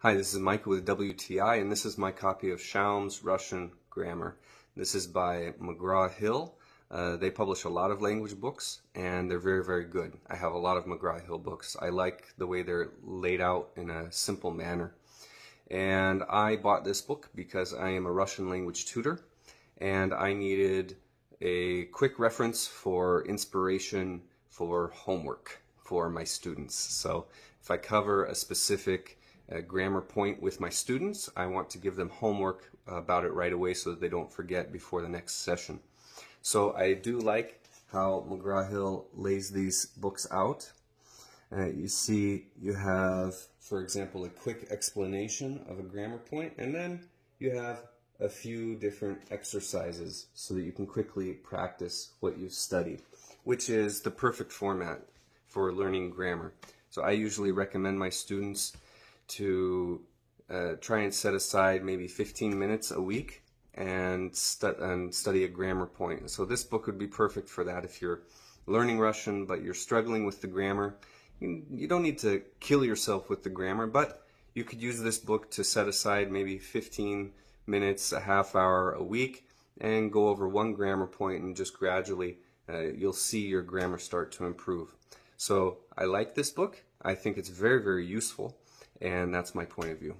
Hi, this is Michael with WTI, and this is my copy of Schaum's Russian Grammar. This is by McGraw-Hill. They publish a lot of language books, and they're very, very good. I have a lot of McGraw-Hill books. I like the way they're laid out in a simple manner. And I bought this book because I am a Russian language tutor, and I needed a quick reference for inspiration for homework for my students. So if I cover a specific grammar point with my students, I want to give them homework about it right away so that they don't forget before the next session. So I do like how McGraw-Hill lays these books out. You see you have, for example, a quick explanation of a grammar point, and then you have a few different exercises so that you can quickly practice what you've studied, which is the perfect format for learning grammar. So I usually recommend my students to try and set aside maybe 15 minutes a week and study a grammar point. So this book would be perfect for that if you're learning Russian but you're struggling with the grammar. You don't need to kill yourself with the grammar, but you could use this book to set aside maybe 15 minutes, a half hour a week, and go over one grammar point, and just gradually you'll see your grammar start to improve. So I like this book. I think it's very, very useful. And that's my point of view.